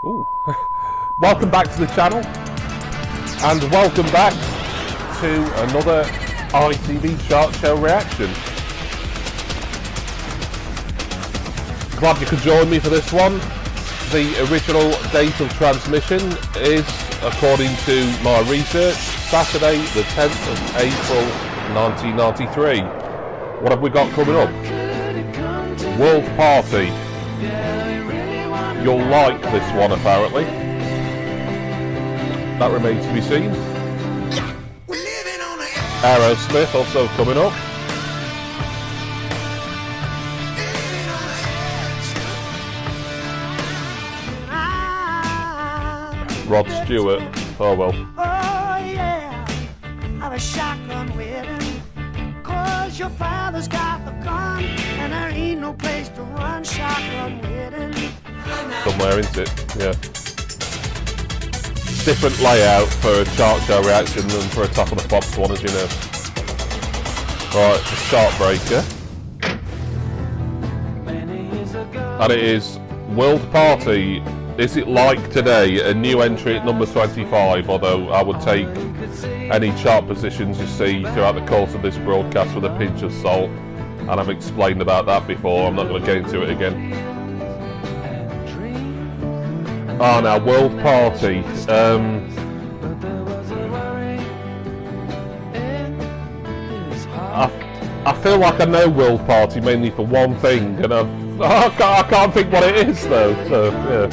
Ooh. Welcome back to the channel, and welcome back to another ITV chart show reaction. Glad you could join me for this one. The original date of transmission is, according to my research, Saturday the 10th of April 1993. What have we got coming up? World Party. You'll like this one, apparently. That remains to be seen. Aerosmith also coming up. Rod Stewart. Oh well. Oh yeah, have a shotgun wedding, 'cause your father's got the gun, and there ain't no place to run. Shotgun wedding. Somewhere, isn't it? Yeah. Different layout for a chart show reaction than for a Top of the Pops one, as you know. Right, the chart breaker. And it is World Party. Is It Like Today? A new entry at number 25, although I would take any chart positions you see throughout the course of this broadcast with a pinch of salt. And I've explained about that before, I'm not going to get into it again. Oh, now, World Party. I feel like I know World Party mainly for one thing, and I can't think what it is though. So yeah,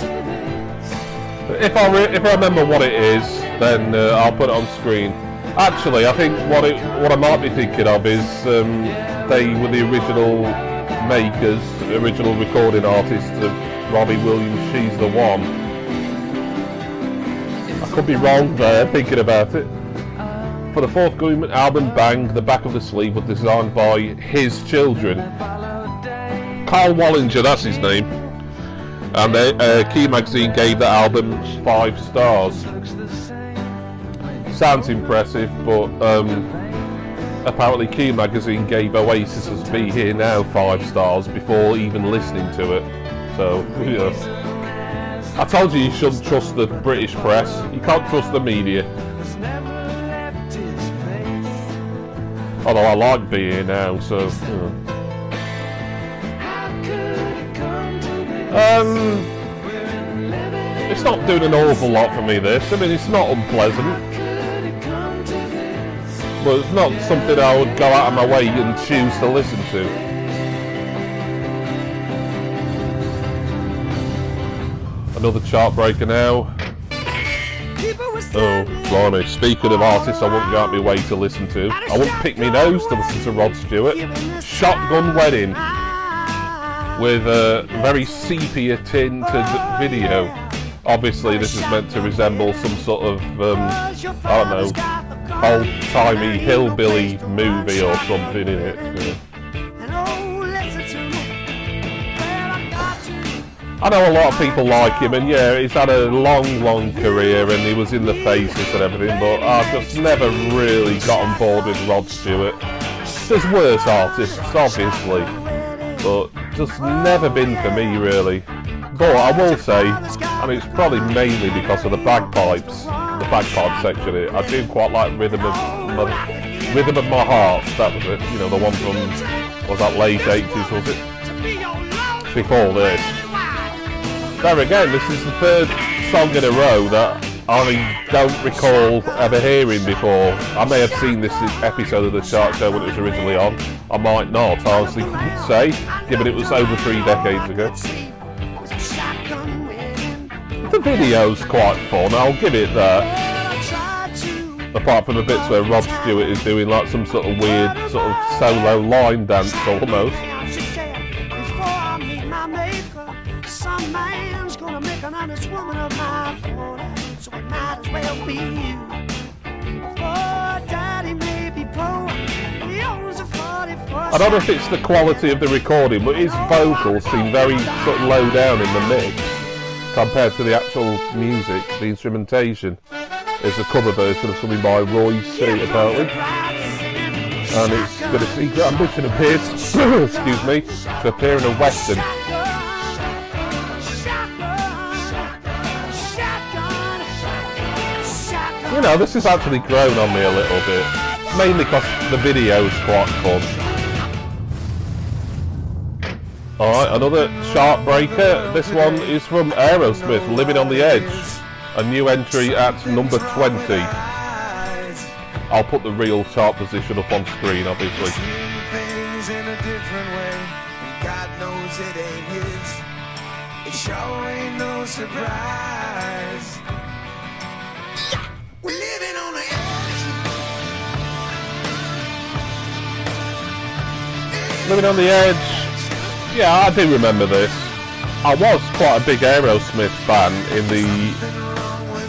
if I remember what it is, then I'll put it on screen. Actually, I think what I might be thinking of is they were the original makers, original recording artists of Robbie Williams' "She's the One." I could be wrong there, thinking about it. For the forthcoming album Bang, the back of the sleeve was designed by his children. Carl Wallinger, that's his name. And Key Magazine gave the album 5 stars. Sounds impressive, but apparently Key Magazine gave Oasis's Be Here Now 5 stars before even listening to it. So, yeah. I told you shouldn't trust the British press. You can't trust the media. Although I like Be Here Now, so... it's not doing an awful lot for me, this. I mean, it's not unpleasant. But it's not something I would go out of my way and choose to listen to. Another chart breaker now. Oh, blimey. Speaking of artists I wouldn't go out my way to listen to, I wouldn't pick my nose to listen to Rod Stewart. Shotgun Wedding, with a very sepia tinted video. Obviously this is meant to resemble some sort of, I don't know, old-timey hillbilly movie or something in it. Yeah. I know a lot of people like him, and yeah, he's had a long career and he was in the Faces and everything, but I've just never really got on board with Rod Stewart. There's worse artists, obviously, but just never been for me, really. But I will say, and it's probably mainly because of the bagpipes, the bagpipe section, I do quite like Rhythm of My Heart, that was it, you know, the one from, was that late 80s, was it? Before this. There again, this is the third song in a row that I don't recall ever hearing before. I may have seen this episode of the chart show when it was originally on. I might not, I honestly couldn't say, given it was over 3 decades ago. The video's quite fun, I'll give it that. Apart from the bits where Rod Stewart is doing like some sort of weird sort of solo line dance almost. Some man's gonna make an honest woman of my daughter, so it might as well be you. Oh, daddy may be poor, but he owns a 44. I don't know if it's the quality of the recording, but his vocals seem very sort of low down in the mix compared to the actual music. The instrumentation is a cover version of something by Roy C, apparently. And it's got a secret ambition of his, excuse me, to appear in a western. You know, this has actually grown on me a little bit, mainly because the video's quite fun. Alright, another chart breaker. This one is from Aerosmith, Living on the Edge. A new entry at number 20. I'll put the real chart position up on screen, obviously. Things in a different way, and God knows it ain't his. It sure ain't no surprise. We're living on the edge. Living on the Edge. Yeah, I do remember this. I was quite a big Aerosmith fan in the,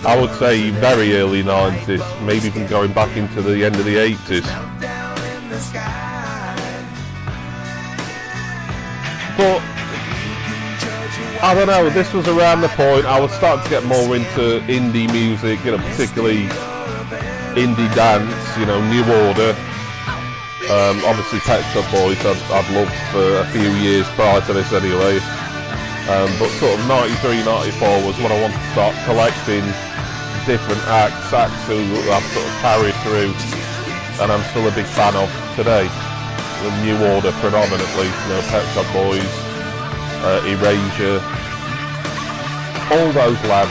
I would say, very early 90s, maybe even going back into the end of the 80s. But, I don't know, this was around the point I was starting to get more into indie music, you know, particularly indie dance, you know, New Order. Obviously Pet Shop Boys I'd loved for a few years prior to this anyway. But sort of 93, 94 was when I wanted to start collecting different acts who I've sort of carried through and I'm still a big fan of today. The New Order predominantly, you know, Pet Shop Boys, Erasure, all those lads.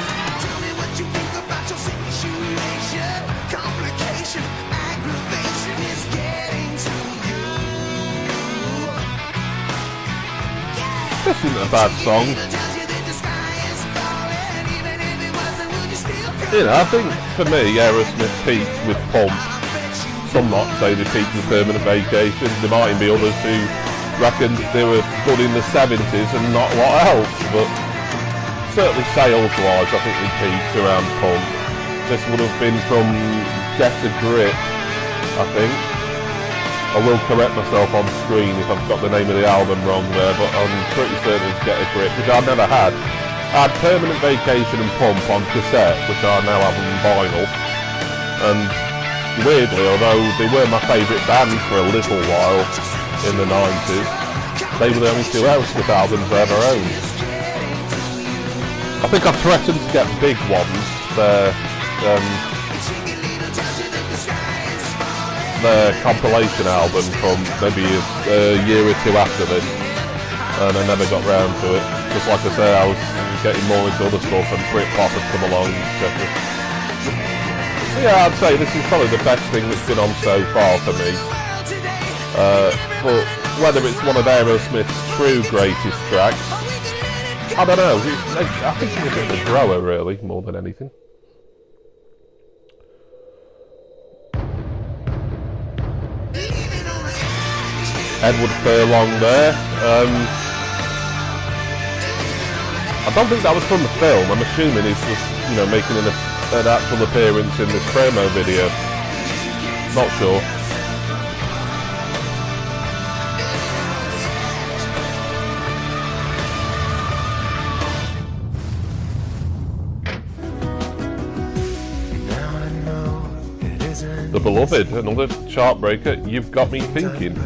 This isn't a bad song. You know, I think for me, Aerosmith peaked with Pump. Some might say they peaked with Permanent Vacation. There might even be others who reckon they were good in the 70s and not a lot else. But certainly sales-wise, I think they peaked around Pump. This would have been from Get a Grip, I think. I will correct myself on screen if I've got the name of the album wrong there, but I'm pretty certain it's Get a Grip, which I never had. I had Permanent Vacation and Pump on cassette, which I now have on vinyl. And weirdly, although they were my favourite band for a little while in the 90s, they were the only two Aerosmith albums I ever owned. I think I threatened to get Big Ones, their compilation album from maybe a year or two after this, and I never got round to it. Just like I say, I was getting more into other stuff and Britpop had come along, etc. So yeah, I'd say this is probably the best thing that's been on so far for me. But whether it's one of Aerosmith's true greatest tracks, I don't know. I think it's a bit of a grower really, more than anything. Edward Furlong there. I don't think that was from the film. I'm assuming he's just, you know, making an actual appearance in this promo video. Not sure. The Beloved, another chart breaker. You've Got Me Thinking.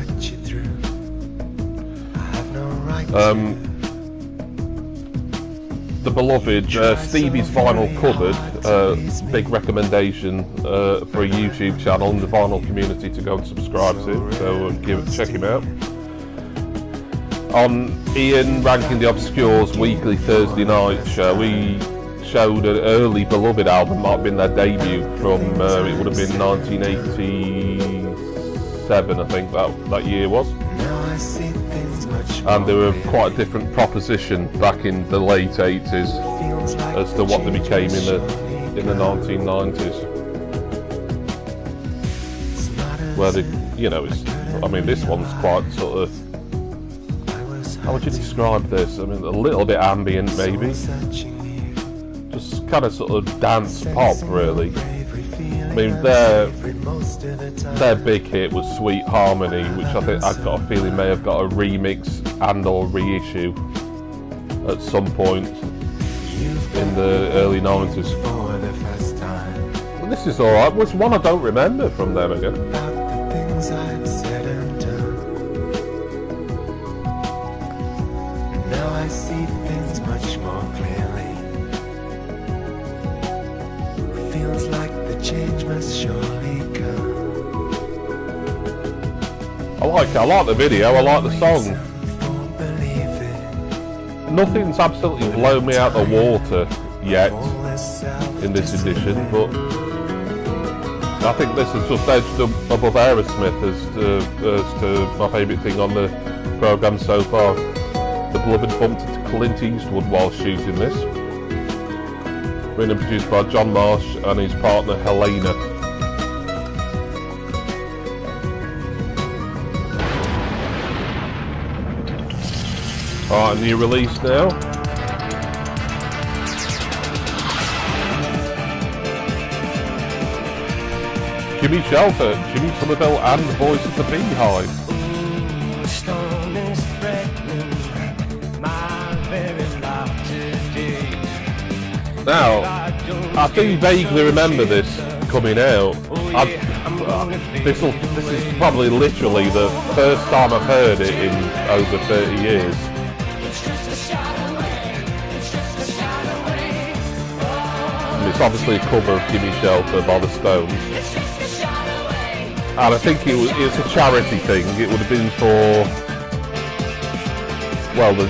The Beloved, Stevie's Vinyl Cupboard, big recommendation for a YouTube channel in the vinyl community to go and subscribe to, so check him out. On Ian Ranking the Obscures weekly Thursday night show, we showed an early Beloved album, might have been their debut from, it would have been 1987 I think that year was. And they were quite a different proposition back in the late 80s as to what they became in the 1990s. Where they, you know, I mean this one's quite sort of, how would you describe this? I mean a little bit ambient maybe. Just kind of sort of dance pop really. I mean their big hit was Sweet Harmony, which I think I've got a feeling may have got a remix and or reissue at some point in the early 90s. And this is alright, was one I don't remember from them again. Now I see things much more clearly. Feels like the change I like the video, I like the song. Nothing's absolutely blown me out the water yet in this edition, but I think this has just edged above Aerosmith as to my favourite thing on the programme so far. The beloved bumped into Clint Eastwood while shooting this. Written and produced by John Marsh and his partner Helena. Alright, new release now. Jimmy Shelter, Jimmy Somerville and the Voice of the Beehive. Now, I do vaguely remember this coming out. This is probably literally the first time I've heard it in over 30 years. It's obviously a cover of Gimme Shelter by the Stones. And I think it's a charity thing. It would have been for, well, the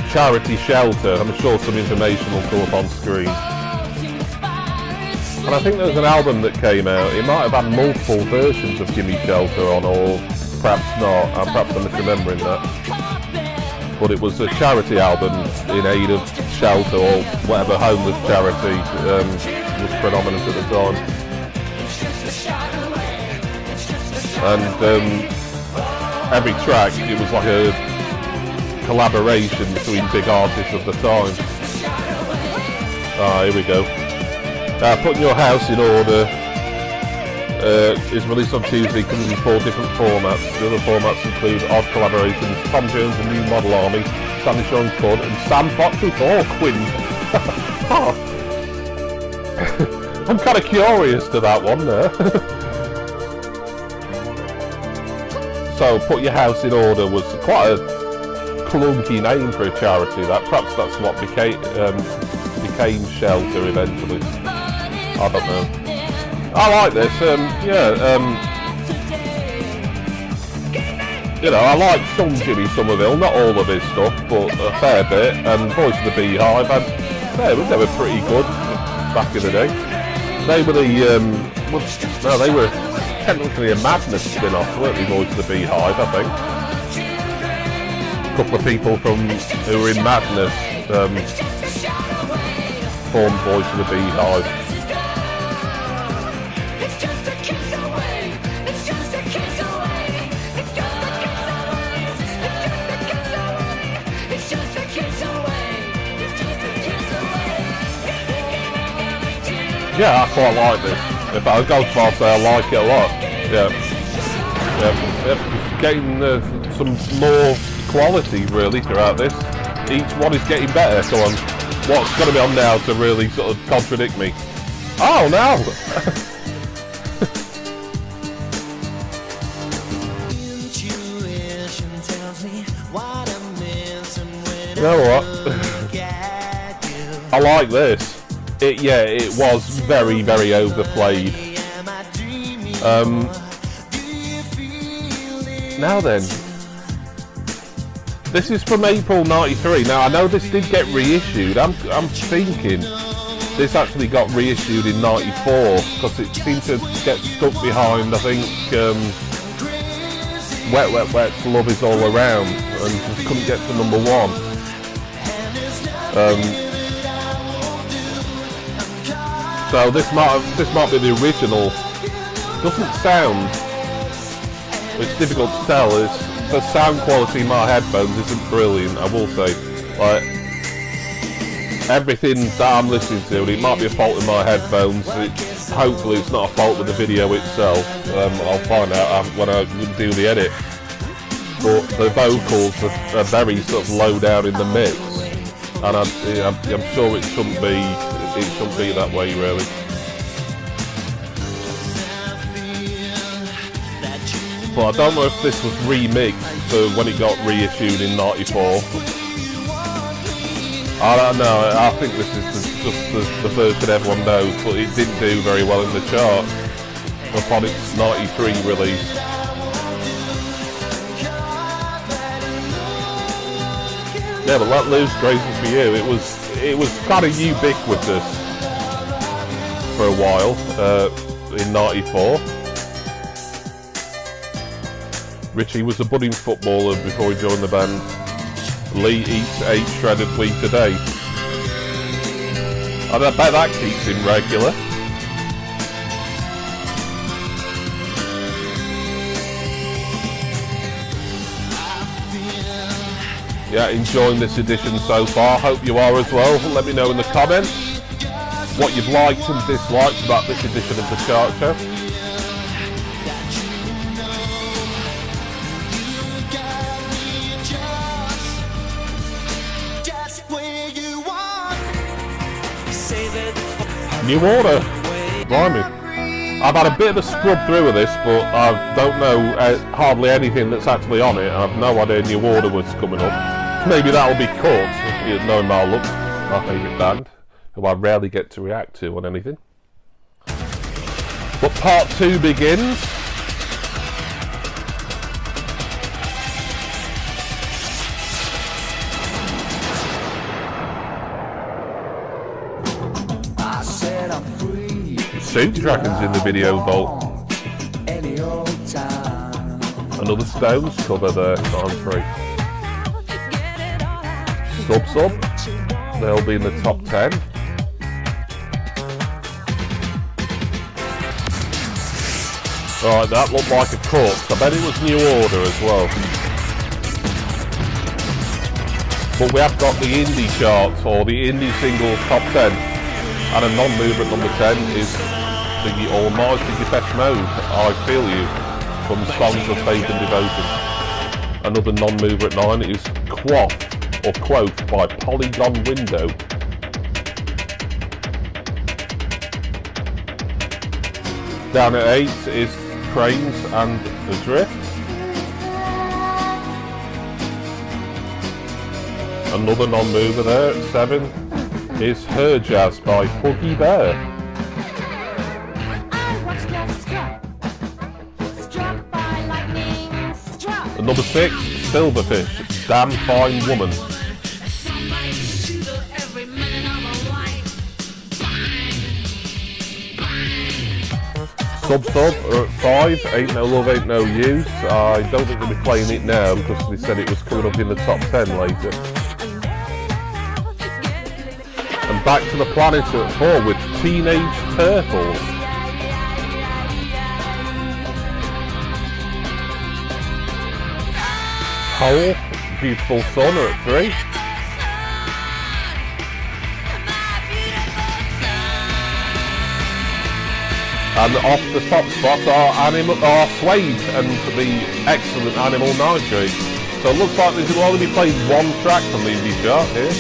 charity shelter. I'm sure some information will come up on screen. And I think there was an album that came out. It might have had multiple versions of Gimme Shelter on, or perhaps not. Perhaps I'm misremembering that. But it was a charity album in aid of shelter or whatever homeless charity was predominant at the time. And every track, it was like a collaboration between big artists of the time. Here we go. Putting Your House in Order is released on Tuesday, comes in 4 different formats. The other formats include odd collaborations, Tom Jones and New Model Army, Sandy Sean Cud and Sam Fox with Quinn. I'm kind of curious to that one there. So Put Your House in Order was quite a clunky name for a charity. Perhaps that's what became Shelter eventually. I don't know. I like this. You know, I like some Jimmy Somerville, not all of his stuff, but a fair bit. And Voice of the Beehive, they were pretty good back in the day. They were they were technically a Madness spin-off, weren't they? Voice of the Beehive, I think. A couple of people who were in Madness formed Voice of the Beehive. Yeah, I quite like this. If I go far to say I like it a lot. Yeah. Getting some more quality really throughout this. Each one is getting better. Come on, what's going to be on now to really sort of contradict me? Oh no! You know what? I like this. It was very, very overplayed. Now then, this is from April '93. Now I know this did get reissued. I'm thinking this actually got reissued in '94 because it seemed to get stuck behind, I think, Wet Wet Wet's Love Is All Around, and just couldn't get to number 1. So this might be the original. Doesn't sound. It's difficult to tell. The sound quality in my headphones isn't brilliant, I will say. Like everything that I'm listening to, it might be a fault in my headphones. Hopefully, it's not a fault with the video itself. I'll find out when I do the edit. But the vocals are very sort of low down in the mix, and I'm sure it shouldn't be. It shouldn't be that way, really. But I don't know if this was remixed for when it got reissued in '94. I don't know. I think this is just the version everyone knows, but it didn't do very well in the chart upon its '93 release. Yeah, but Let Loose, Grateful for You, it was kind of ubiquitous for a while in '94. Richie was a budding footballer before he joined the band. Lee eats 8 shredded wheat a day. I bet that keeps him regular. Yeah, enjoying this edition so far. Hope you are as well. Let me know in the comments what you've liked and disliked about this edition of the Chart Show. New Order. Blimey. I've had a bit of a scrub through of this, but I don't know hardly anything that's actually on it. I have no idea New Order was coming up. Maybe that'll be cut, knowing my luck. My favourite band, who I rarely get to react to on anything. But part 2 begins. Suit Dragons in the video vault. Another Stones cover there on 3. Sub, they'll be in the top 10. Alright, that looked like a corpse. I bet it was New Order as well. But we have got the indie charts, or the indie singles top 10. And a non-mover at number 10 is the almighty Depeche Mode, I Feel You, from Songs of Faith and Devotion. Another non-mover at 9 is Quoth, or Quoth, by Polygon Window. Down at 8 is Cranes and Adrift. Another non-mover there at 7 is Her Jazz by Huggy Bear. At number 6, Silverfish, Damn Fine Woman. Sub at 5, Ain't No Love, Ain't No Use. I don't think they'll be playing it now because they said it was coming up in the top 10 later. And Back to the Planet at 4 with Teenage Turtles. Hole, Beautiful Sun are at 3. And off the top spot are Suede and the excellent Animal Nitrate. So it looks like we'll only be playing one track from the indie chart here,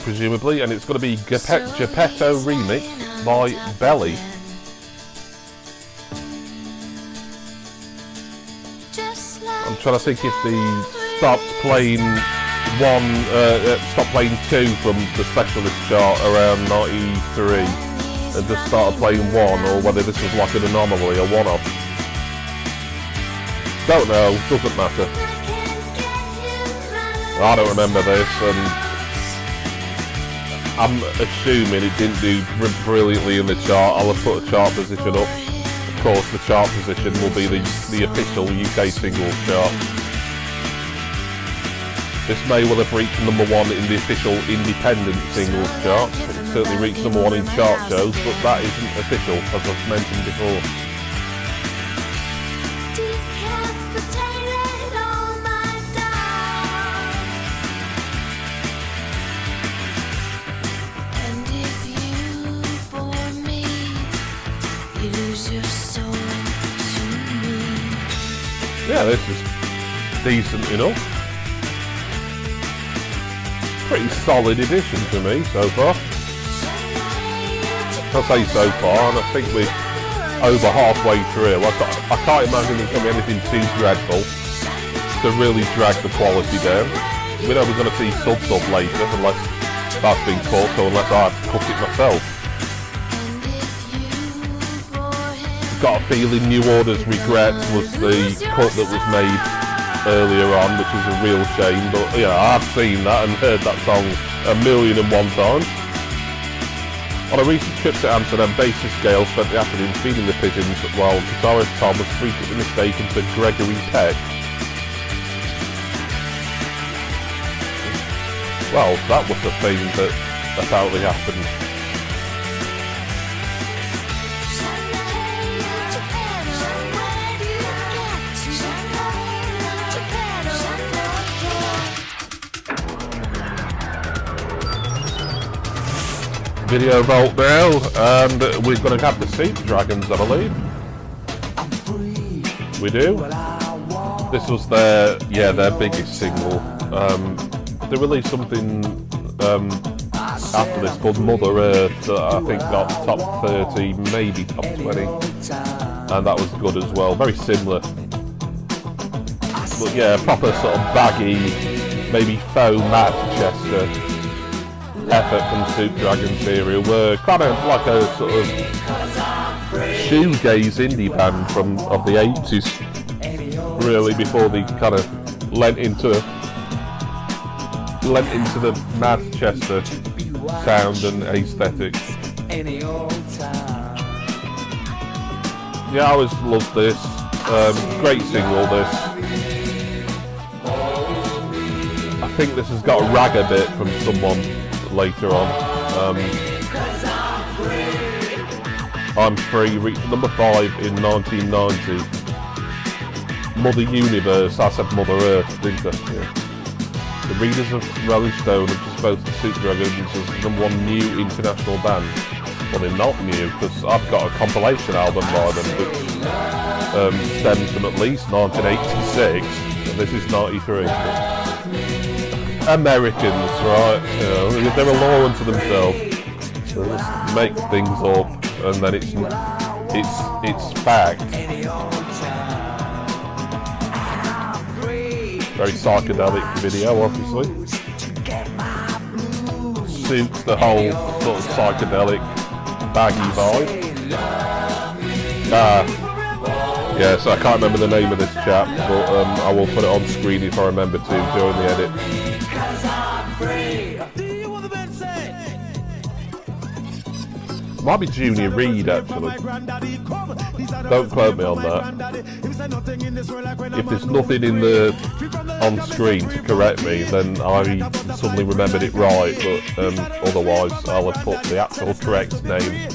presumably, and it's going to be Geppetto Remix by Belly. I'm trying to think if they stopped playing stopped playing 2 from the Specialist chart around 93 and just started playing 1, or whether this was like an anomaly, a one-off. Don't know, doesn't matter. I don't remember this, and I'm assuming it didn't do brilliantly in the chart. I'll have put a chart position up. Of course, the chart position will be the official UK singles chart. This may well have reached number 1 in the official independent singles chart. It certainly reached number 1 in chart shows, but that isn't official, as I've mentioned before. Yeah, this is decent enough. Pretty solid edition to me so far. I say so far, and I think we're over halfway through. I can't imagine there's going to be anything too dreadful to really drag the quality down. We know we're going to see sub later, unless that's been cut, or unless I have to cut it myself. Got a feeling New Order's Regret was the cut that was made earlier on, which is a real shame, but yeah, I've seen that and heard that song 1,001 times. On a recent trip to Amsterdam, bassist Gail spent the afternoon feeding the pigeons while guitarist Tom was frequently mistaken for Gregory Peck. Well, that was the thing that apparently happened. Video vault now, and we're going to have the Sea Dragons, I believe. We do. This was their biggest single. They released something after this called Mother Earth that I think got top 30, maybe top 20, and that was good as well. Very similar, but yeah, proper sort of baggy, maybe faux Manchester effort from Soup Dragons era. Were kind of like a sort of shoegaze indie band of the 80s, really, before they kind of lent into the Manchester sound and aesthetic. Yeah, I always loved this. Great single, this. I think this has got a rag a bit from someone later on. I'm Free reached number 5 in 1990. Mother Universe, I said Mother Earth, didn't I? Yeah. The readers of Rolling Stone have just voted the Soup Dragons as #1 new international band. Well, they're not new, because I've got a compilation album by them which stems from at least 1986, and this is 93. Americans, right? You know, they're a law unto themselves. They just make things up, and then it's fact. Very psychedelic video, obviously. Suits the whole sort of psychedelic baggy vibe. Yeah, so I can't remember the name of this chap, but I will put it on screen if I remember to during the edit. Might be Junior Reid, actually. Don't quote me on that. If there's nothing on screen to correct me, then I suddenly remembered it right, but otherwise I'll have put the actual correct name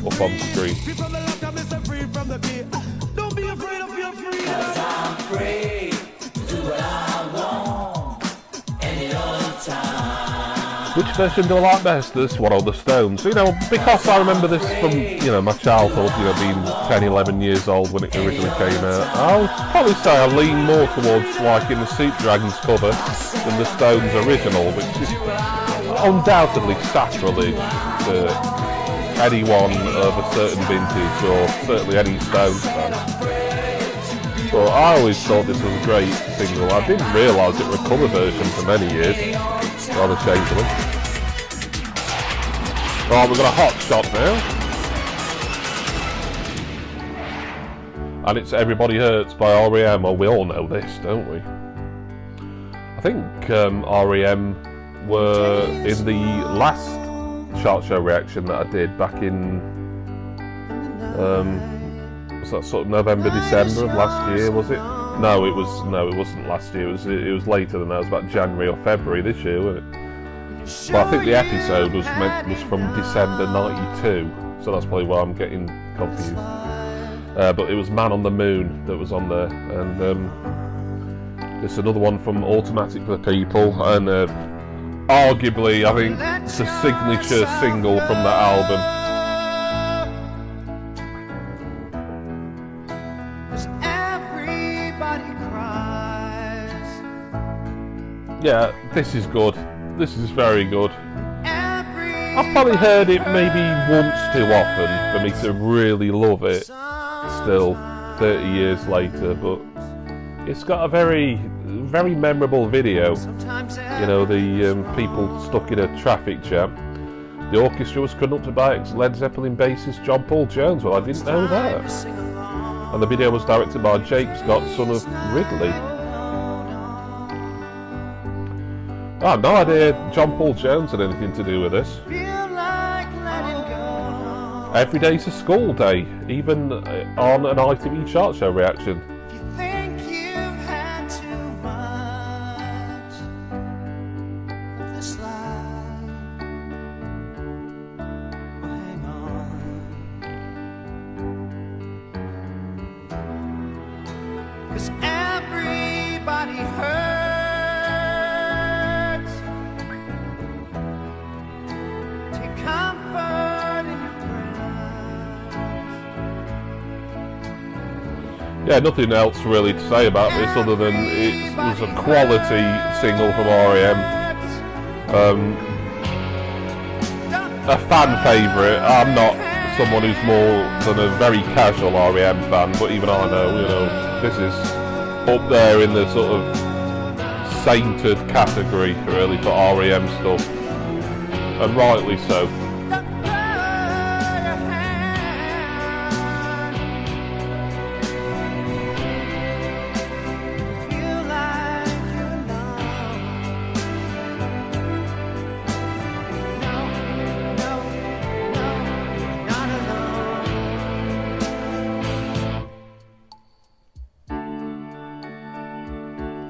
up on screen. Which version do I like best? This one or the Stones? You know, because I remember this from, you know, my childhood, you know, being 10, 11 years old when it originally came out. I'll probably say I lean more towards liking the Soup Dragons cover than the Stones original, which is undoubtedly sacrilege to anyone of a certain vintage, or certainly any Stones fan. But I always thought this was a great single. I didn't realise it was a cover version for many years. Rather shamefully. Right, we've got a hot shot now. And it's Everybody Hurts by R.E.M. Well, we all know this, don't we? I think R.E.M. were in the last chart show reaction that I did back in was that sort of November, December of last year, was it? No, it wasn't last year. It was later than that. It was about January or February this year, wasn't it? But I think the episode was from December '92, so that's probably why I'm getting confused. But it was Man on the Moon that was on there, and it's another one from Automatic for the People, and arguably, I think, the signature single from that album. Yeah, this is good. This is very good. I've probably heard it maybe once too often for me to really love it still 30 years later, but it's got a very, very memorable video. You know, the people stuck in a traffic jam. The orchestra was conducted by ex-Led Zeppelin bassist John Paul Jones. Well, I didn't know that. And the video was directed by Jake Scott, son of Ridley. I had no idea John Paul Jones had anything to do with this. Feel like letting go. Every day's a school day, even on an ITV chart show reaction. If you think you've had too much of this life, well, hang on. 'Cause everybody hurts. Take comfort in your prayers. Yeah, nothing else really to say about this other than it was a quality single from R.E.M. A fan favourite. I'm not someone who's more than a very casual R.E.M. fan, but even I know, you know, this is up there in the sort of sainted category really for R.E.M. stuff, and rightly so.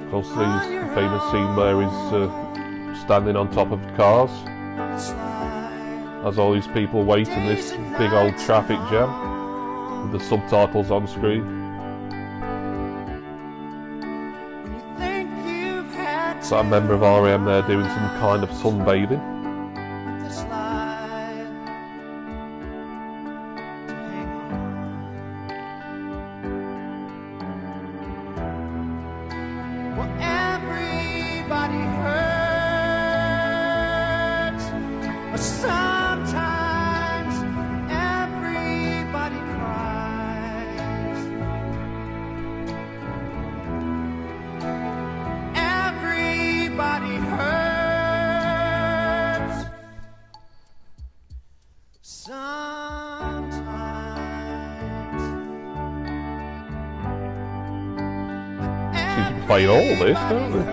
Of course, the famous scene where he's standing on top of cars as all these people wait in this big old traffic jam with the subtitles on screen. So a member of R.E.M. there doing some kind of sunbathing. Everybody hurts, but sometimes everybody cries. Everybody hurts sometimes. Seems to be playing all this, don't they?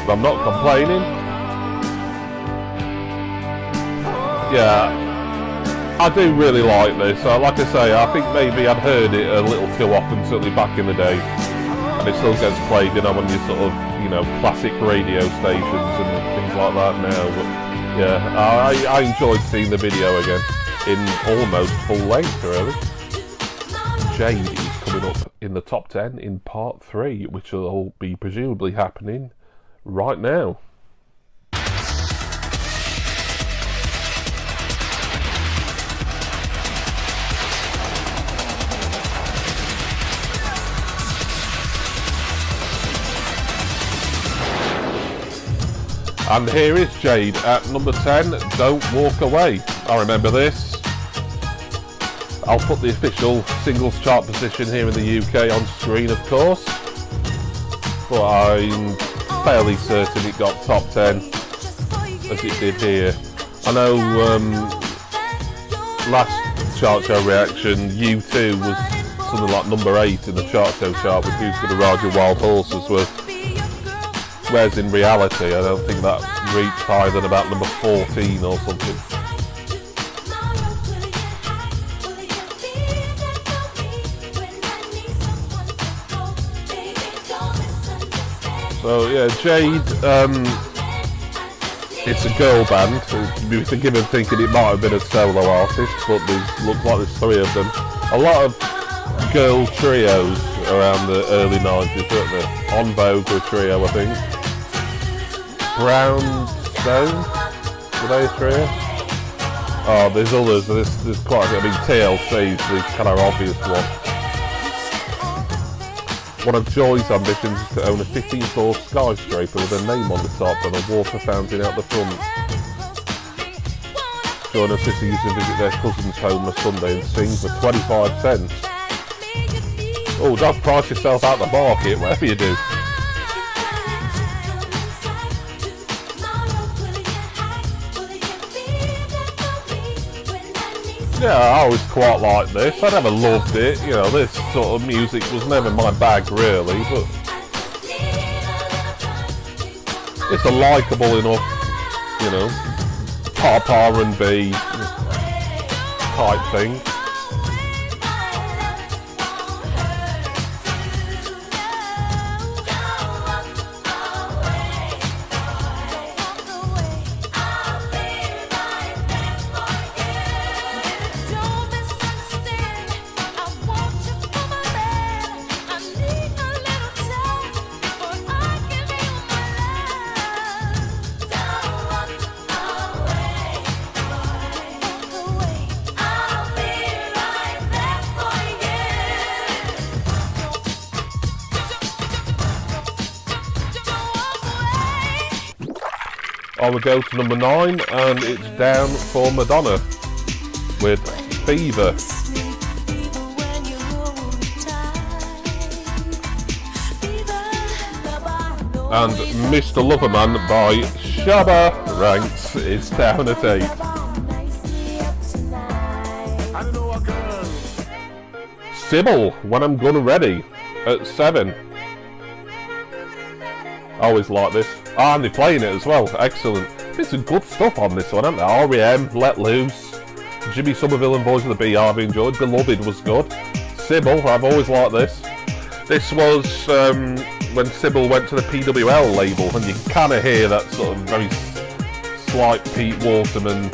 I'm not complaining. Yeah, I do really like this. Like I say, I think maybe I'd heard it a little too often, certainly back in the day, and it still gets played, you know, on your sort of, you know, classic radio stations and things like that now. But yeah, I enjoyed seeing the video again in almost full length, really. Jade is coming up in the top 10 in part 3, which will all be presumably happening right now. And here is Jade at number 10, Don't Walk Away. I remember this. I'll put the official singles chart position here in the UK on screen, of course, but I'm fairly certain it got top 10 as it did here. I know last chart show reaction U2 was something like number 8 in the chart show chart with Who's Gonna Ride Your Wild Horses with, whereas in reality I don't think that reached higher than about number 14 or something. So yeah, Jade, it's a girl band. You'd be forgiven thinking it might have been a solo artist, but there looks like there's 3 of them. A lot of girl trios around the early 90s, weren't there? On Vogue were a trio, I think. Brownstone, were they a trio? Oh, there's others. There's quite a few. I mean, TLC is the kind of obvious one. One of Joy's ambitions is to own a 15-floor skyscraper with her name on the top and a water fountain out the front. Joy and her sister used to visit their cousin's home on a Sunday and sing for 25 cents. Oh, don't price yourself out the market, whatever you do. Yeah, I always quite liked this. I never loved it, you know, this sort of music was never my bag really, but it's a likeable enough, you know, pop R&B type thing. I would go to number 9, and it's down for Madonna with Fever. And Mr. Loverman by Shabba Ranks is down at 8. Sybil, When I'm Gonna Ready at 7. I always like this. Ah, and they're playing it as well. Excellent. Been some good stuff on this one, haven't there? R.E.M., Let Loose, Jimmy Somerville and Boys of the Bee I've enjoyed. Beloved was good. Sybil, I've always liked this. This was when Sybil went to the PWL label, and you can kind of hear that sort of very slight Pete Waterman,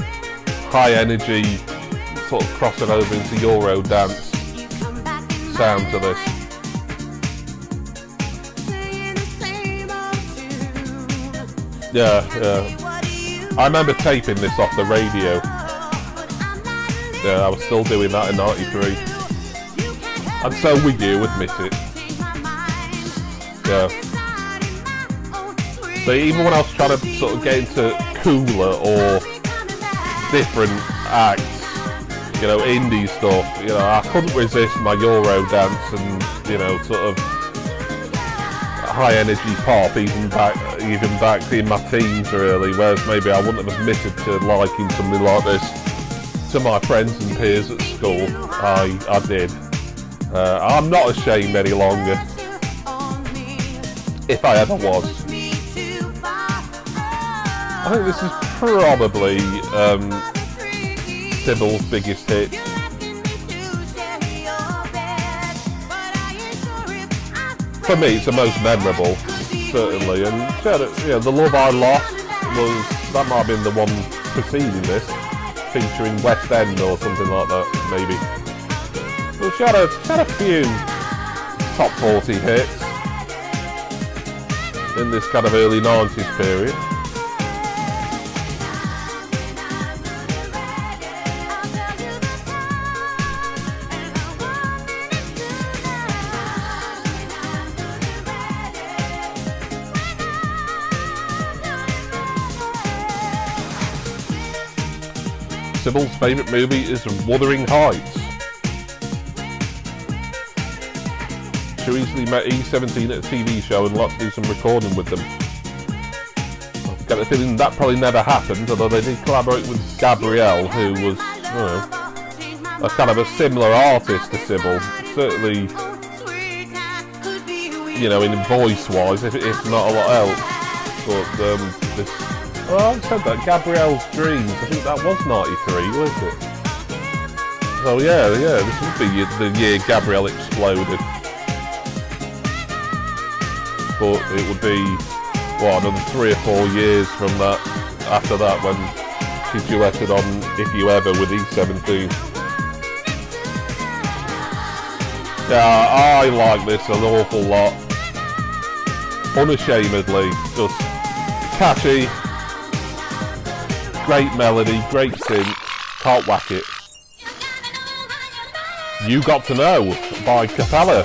high energy, sort of crossing over into Euro dance sound to this. Yeah. I remember taping this off the radio. Yeah, I was still doing that in '93. And so would you, admit it. Yeah. So even when I was trying to sort of get into cooler or different acts, you know, indie stuff, you know, I couldn't resist my Euro dance and, you know, sort of high energy pop even back in my teens really, whereas maybe I wouldn't have admitted to liking something like this to my friends and peers at school. I did. I'm not ashamed any longer, if I ever was. I think this is probably Sybil's biggest hit. For me, it's the most memorable, certainly, and yeah, The Love I Lost that might have been the one preceding this, featuring West End or something like that, maybe. Well, she had a few top 40 hits in this kind of early 90s period. Sybil's favourite movie is Wuthering Heights. She recently met E17 at a TV show and lots to do some recording with them. I get the feeling that probably never happened, although they did collaborate with Gabrielle, who was, you know, a kind of a similar artist to Sybil. Certainly, you know, in voice-wise, if not a lot else. But this. Oh, I said that, Gabrielle's Dreams, I think that was 93, wasn't it? So yeah, this would be the year Gabrielle exploded. But it would be, what, another 3 or 4 years from that, after that, when she duetted on If You Ever with E17. Yeah, I like this an awful lot. Unashamedly, just catchy. Great melody, great synth, can't whack it. You Got to Know by Capella.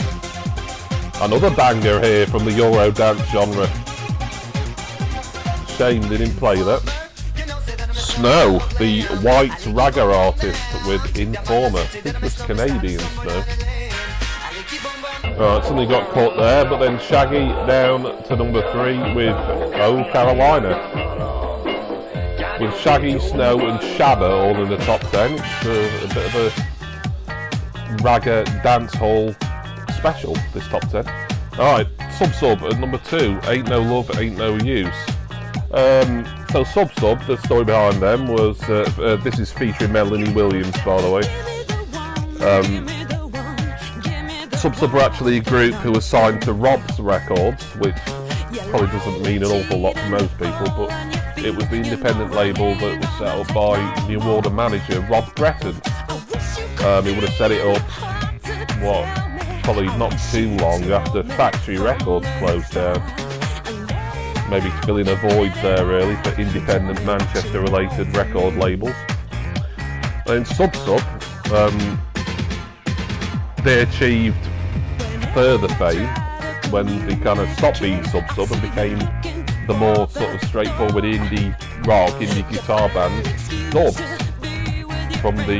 Another banger here from the Euro dance genre. Shame they didn't play that. Snow, the white ragga artist with Informer. I think it was Canadian Snow. Alright, something got caught there, but then Shaggy down to number 3 with Oh Carolina. with Shaggy, Snow and Shabba all in the top 10. It's a bit of a ragga dancehall special, this top 10. Alright, Sub at number 2, Ain't No Love, Ain't No Use. So Sub, the story behind them was, this is featuring Melanie Williams, by the way. Sub were actually a group who was signed to Rob's Records, which probably doesn't mean an awful lot to most people, but it was the independent label that was set up by New Order manager Rob Gretton. He would have set it up, probably not too long after Factory Records closed down. Maybe to fill in a void there really for independent Manchester related record labels. And Sub, they achieved further fame when they kind of stopped being Sub and became the more sort of straightforward indie rock, indie guitar band Dubs from the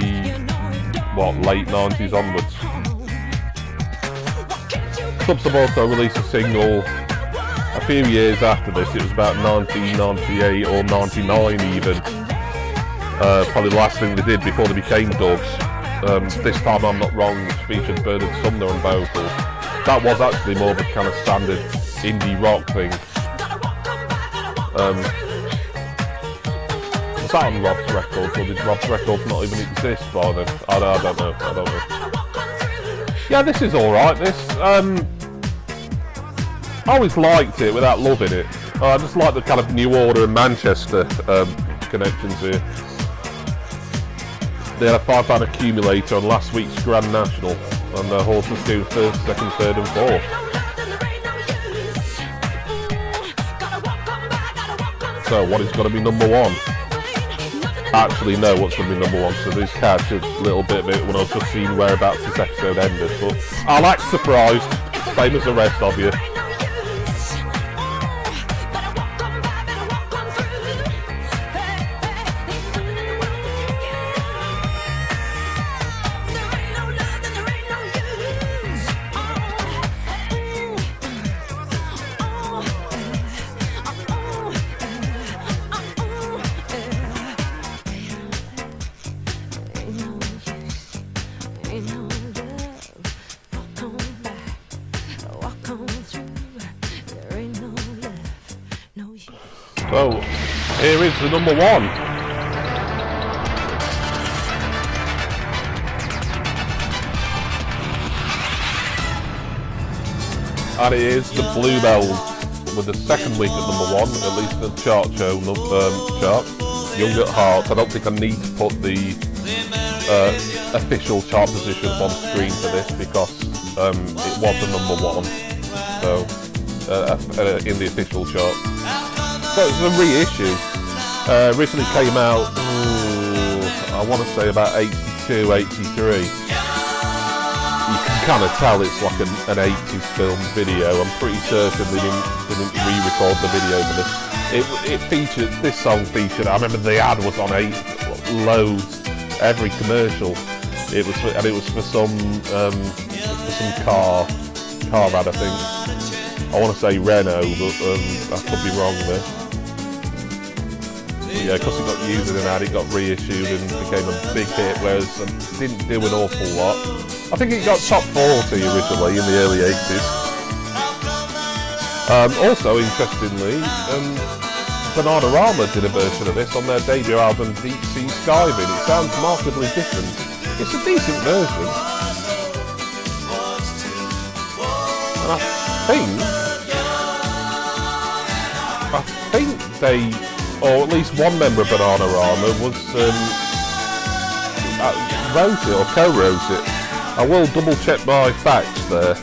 late 90s onwards. Sub also released a single a few years after this. It was about 1998 or 99 even. Probably the last thing they did before they became Dubs. This Time I'm Not Wrong, which featured Bernard Sumner on vocals. That was actually more of a kind of standard indie rock thing. Was that on Rob's Records, or did Rob's Records not even exist by then? I don't know. Yeah, this is alright, this. I always liked it without loving it. I just like the kind of New Order and Manchester connections here. They had a £5 accumulator on last week's Grand National, and the horses do first, second, third and fourth. So what is going to be number 1? I actually know what's going to be number 1, so there's catch a little bit of it when I was just seeing whereabouts this episode ended, but I'll act surprised, same as the rest of you. So, here is the number 1. And it is the Bluebells, with the second week at number 1, at least the chart show chart. Young at Heart. I don't think I need to put the official chart positions on screen for this because it was the number 1. So, in the official chart. So it's a reissue. Originally came out, I want to say about 82, 83. You can kind of tell it's like an 80s film video. I'm pretty certain they didn't re-record the video for this. It featured, this song featured, I remember the ad was on loads, every commercial. It was for some car ad, I think. I want to say Renault, but I could be wrong there. Yeah, because it got used in an ad, it got reissued and became a big hit, whereas it didn't do an awful lot. I think it got top 40 originally in the early 80s. Also, interestingly, Bananarama did a version of this on their debut album Deep Sea Skiving. It sounds markedly different. It's a decent version. And I think they, or at least one member of Bananarama wrote it or co-wrote it. I will double check my facts there.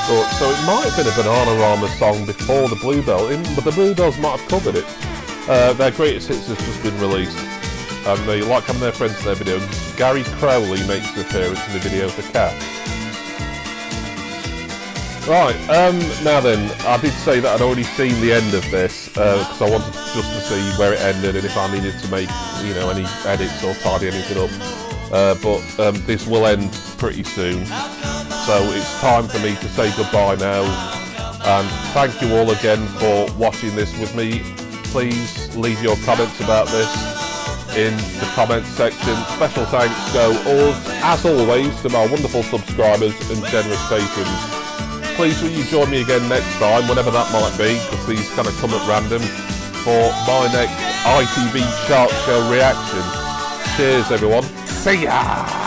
But, so it might have been a Bananarama song before the Bluebell, but the Bluebells might have covered it. Their greatest hits has just been released, and they like having their friends in their video. Gary Crowley makes an appearance in the video for Cat. Right, now then, I did say that I'd already seen the end of this, because I wanted just to see where it ended and if I needed to make, any edits or tidy anything up. But this will end pretty soon, so it's time for me to say goodbye now, and thank you all again for watching this with me. please leave your comments about this in the comments section. Special thanks go, as always, to my wonderful subscribers and generous patrons. Please will you join me again next time, whenever that might be, because these kind of come at random, for my next ITV Shark Show reaction. Cheers everyone. See ya!